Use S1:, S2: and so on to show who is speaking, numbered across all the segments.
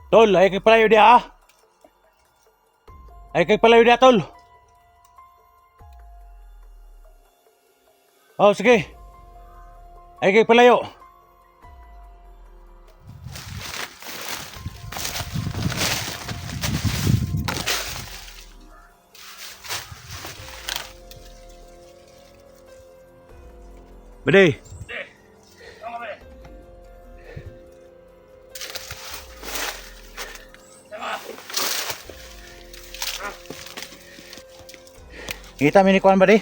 S1: Tol, ay kay palayo dia ah. Ay kay palayo dia tol. Oh, sige. Ay kay palayo. Bade. Kita mi ni kuan bade.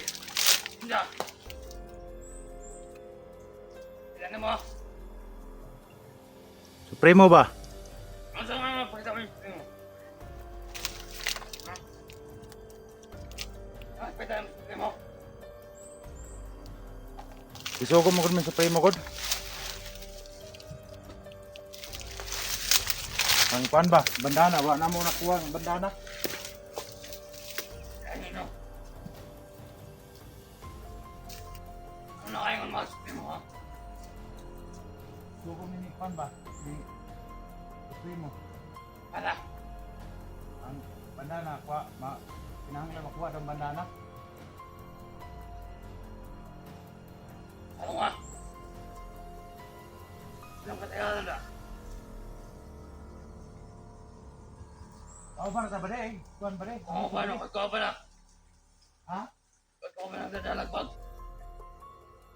S1: Supremo ba? Isugo mo gud man Supremo gud. Ang kuan ba? Bandana wa na mo nakuha ang bandana.
S2: Ano kayo ng mga Supremo ha?
S1: Sugo mi ni kuan ba? Ni Supremo.
S2: Para?
S1: Ang bandana kuha kinahanglan makuha ang bandana.
S2: Ano nga? Anong katayanan na?
S1: Oh, para ta bade? Kuan bade?
S2: Oo, paano? Ikaw ba na?
S1: Ha?
S2: Ikaw ba na nagdadalagbag?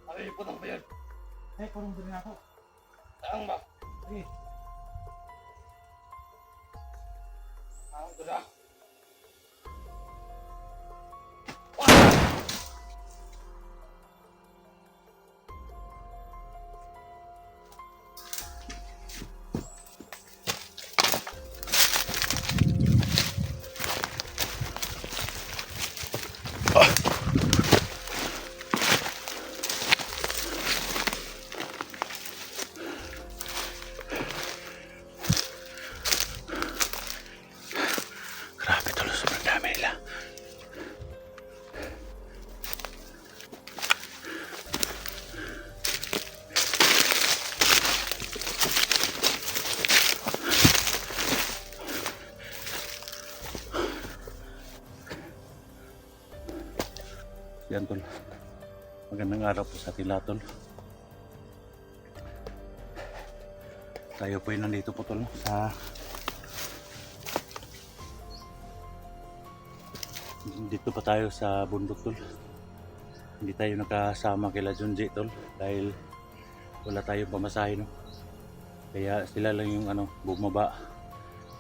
S2: Sabi niyo po nang ba yun?
S1: Ay, kurong din ako.
S2: Saan ba?
S1: Sige.
S2: Saan ko na?
S1: Grabe tol, sobrang dami nila. Yan tol. Magandang araw po sa ating lahat tol. Tayo po ay nandito po tol sa dito pa tayo sa bundok tol. Hindi tayo nakasama kila Junji tol dahil wala tayong pamasahe no. Kaya sila lang yung bumaba.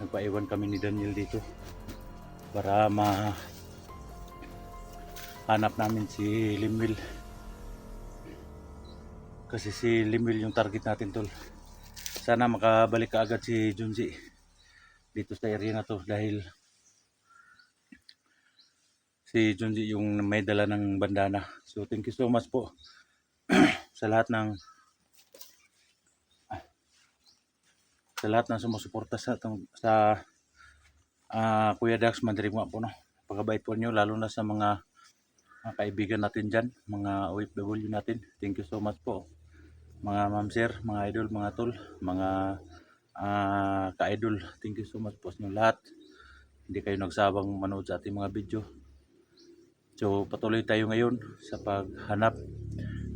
S1: Nagpaiwan kami ni Daniel dito para hanap namin si Limwil. Kasi si Limwil yung target natin tol. Sana makabalik ka agad si Junji dito sa area na to dahil si Junji yung may dala ng bandana. So thank you so much po sa lahat ng sumusuporta sa Kuya Dax Mandiriwa po no. Pagkabait po niyo lalo na sa mga kaibigan natin dyan, mga OFW natin. Thank you so much po. Mga ma'am sir, mga idol, mga tol, mga ka-idol. Thank you so much po sa inyo lahat. Hindi kayo nagsabang manood sa ating mga video. So patuloy tayo ngayon sa paghanap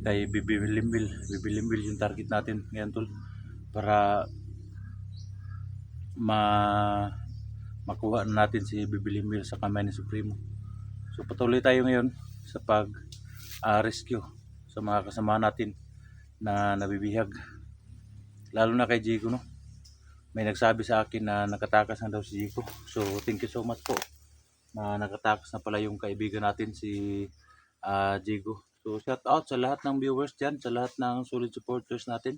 S1: kay Bibi Limbil. Bibi Limbil yung target natin ngayon tol. Para makuha natin si Bibi Limbil sa kamay ni Supremo. So patuloy tayo ngayon sa rescue sa mga kasama natin na nabibihag. Lalo na kay Jigo no. May nagsabi sa akin na nakatakas na daw si Jigo. So thank you so much po na nakatakas na pala yung kaibigan natin si Jigo. So shout out sa lahat ng viewers dyan, sa lahat ng solid supporters natin.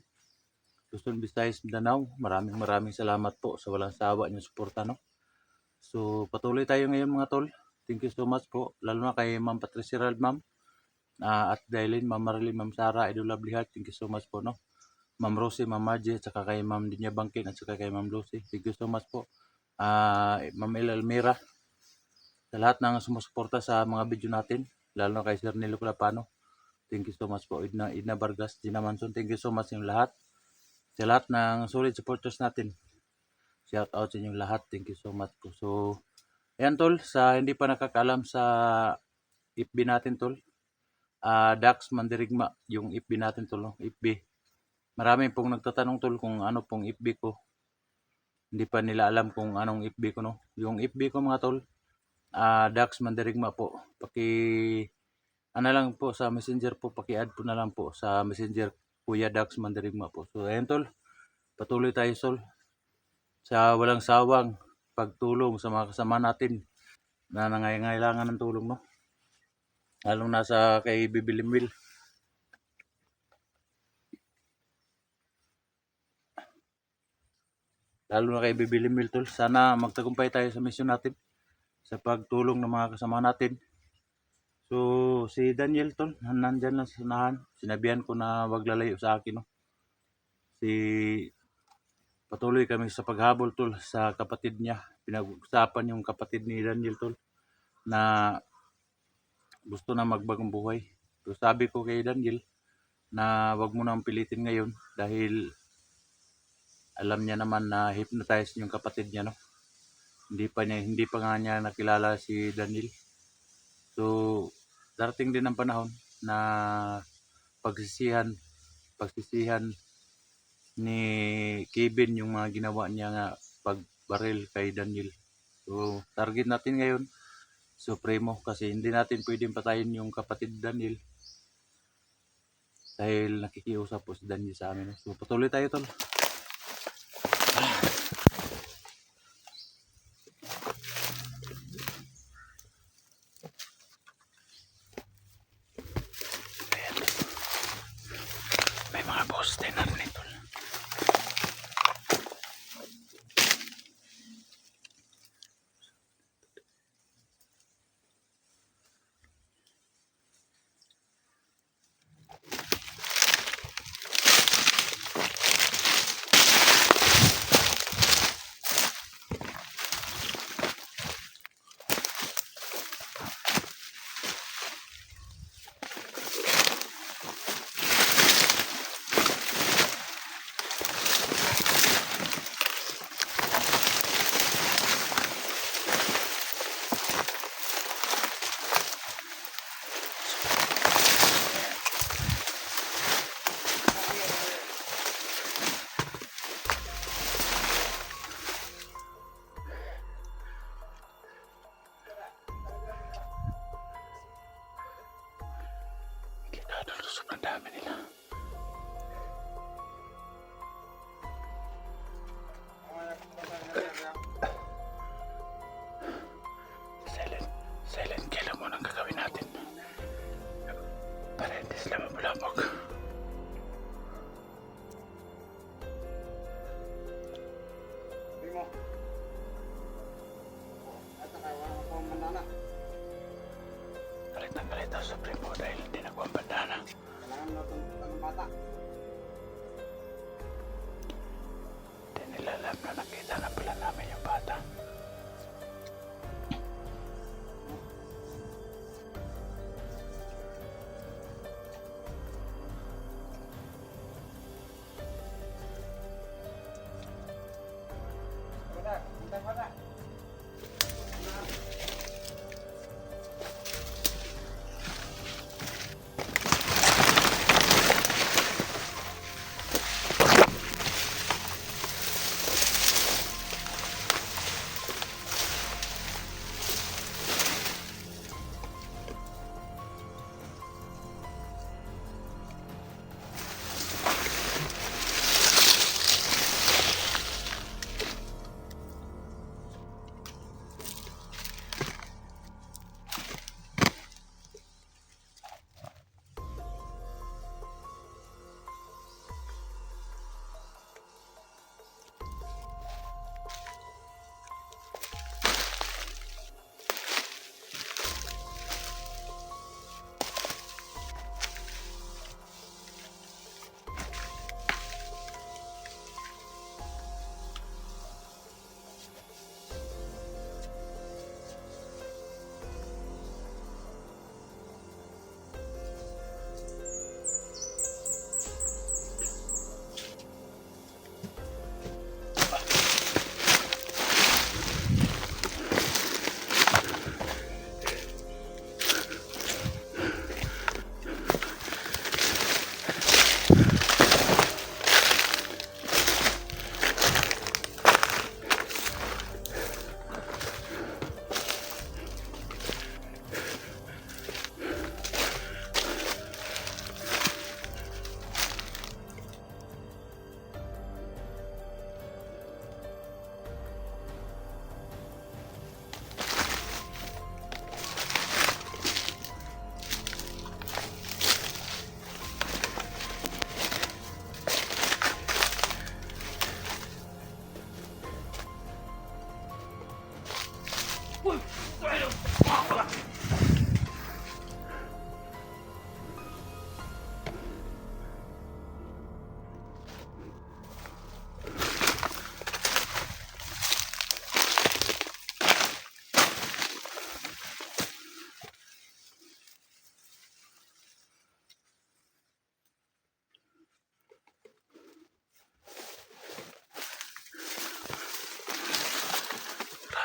S1: Luzon, Visayas, Mindanao, maraming salamat po sa walang sawa niyong suporta no. So patuloy tayo ngayon mga tol. Thank you so much po, lalo na kay Ma'am Patricia Rald, Ma'am at Dailin, Ma'am Marilyn, Ma'am Sara, Idol Lovely Heart. Thank you so much po no. Ma'am Rosie, Ma'am Margie, at saka kay Ma'am Dinya Bangkin, at saka kay Ma'am Lucy. Thank you so much po. Ma'am El Almira, sa lahat ng sumusuporta sa mga video natin, lalo na kay Sir Nilo Clapano. Thank you so much po. Idna Vargas, Gina Manson, thank you so much yung lahat. Sa lahat ng solid supporters natin. Shout out sa inyong lahat. Thank you so much po. So, ayan tol, sa hindi pa nakakaalam sa FB natin tol, Dax Mandirigma, yung FB natin tol, no? FB. Marami pong nagtatanong tol kung ano pong FB ko. Hindi pa nila alam kung anong FB ko, no? Yung FB ko mga tol, Dax Mandirigma po. Ano lang po sa Messenger po, paki-add po na lang po sa Messenger Kuya Dax Mandirigma po. So ayan tol, patuloy tayo tol sa walang sawang pagtulong sa mga kasama natin na nangangailangan ng tulong, no? Lalong nasa kay Bibilimwil. Lalo na kay Bibilimwil tol. Sana magtagumpay tayo sa mission natin sa pagtulong ng mga kasama natin. So si Daniel tol, nandyan lang sa sanahan. Sinabihan ko na wag lalayo sa akin, no? Patuloy kami sa paghabol tol sa kapatid niya. Pinag-usapan yung kapatid ni Daniel tol na gusto na magbagong buhay. So sabi ko kay Daniel na wag mo nang pilitin ngayon dahil alam niya naman na hypnotize yung kapatid niya, no? Hindi pa nga niya nakilala si Daniel. So darating din ang panahon na pagsisihan ni Kevin yung mga ginawa niya nga pagbaril kay Daniel. So target natin ngayon Supremo kasi hindi natin pwedeng patayin yung kapatid Daniel dahil nakikiusap po si Daniel sa amin. So patuloy tayo tol. May mga poste na rin tol.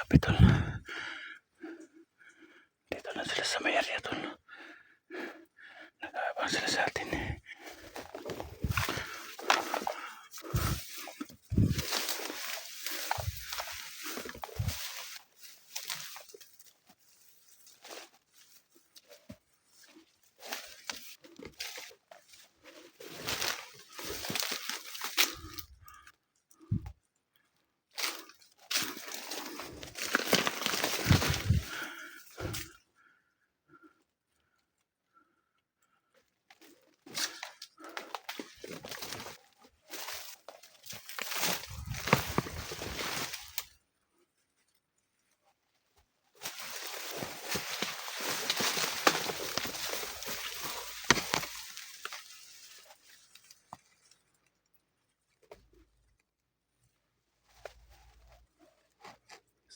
S1: Grabe tol. Dito na sila sa may area tol. Nag-aabang sila sa atin.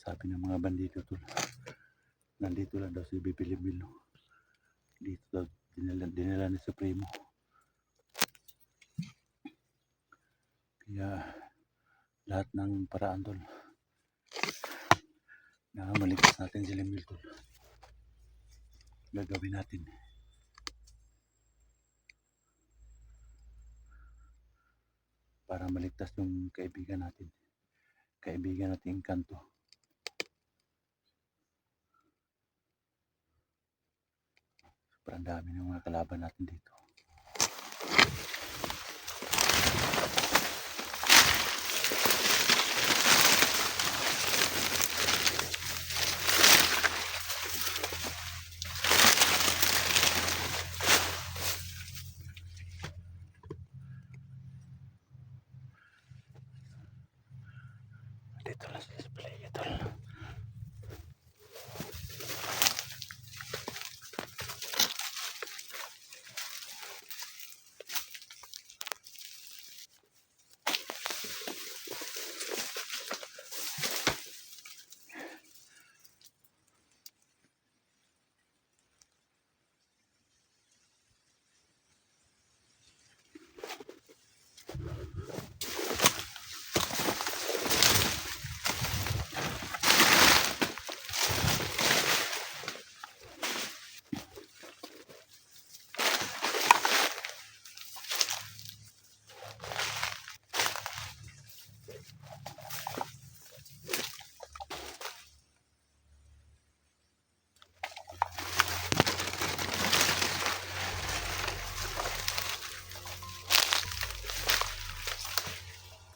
S1: Sabi ng mga bandito tol, nandito lang daw si Bibilibil. Dito daw dinala ni Supremo. Kaya lahat ng paraan tol na maligtas natin si Limbil tol, gagawin natin para maligtas yung kaibigan natin Kanto. Sobrang dami ng mga kalaban natin dito. Dito lang sa display ito.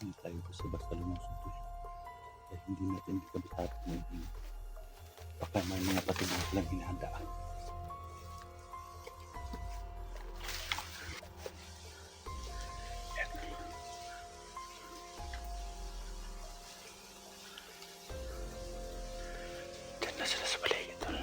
S1: Hindi tayo basta-basta lumusot tol. Kaya hindi natin kabisado ng baka may mga patibang silang hinahanda. Diyan na sila sa paligid tol.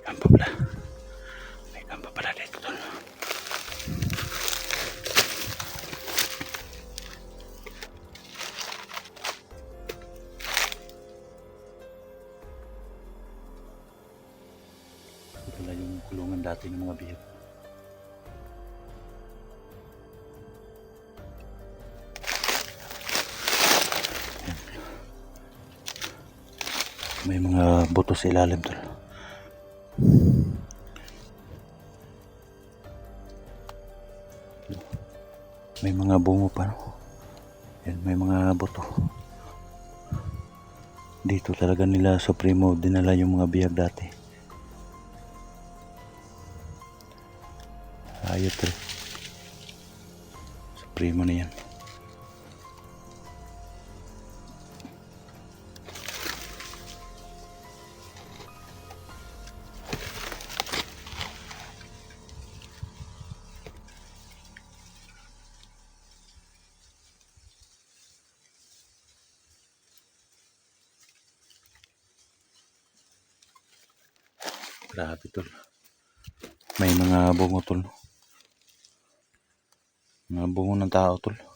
S1: May kampa pala. May kampa pala dito tol. Ito pala yung kulungan dati ng mga bihag. May mga buto sa ilalim tol. May mga bungo pa no. Yan, may mga buto. Dito talaga nila Supremo dinala yung mga bihag dati. Ayot tol. Supremo na yan. Grabe tol. May mga bungo tol. Mga bungo ng tao tol.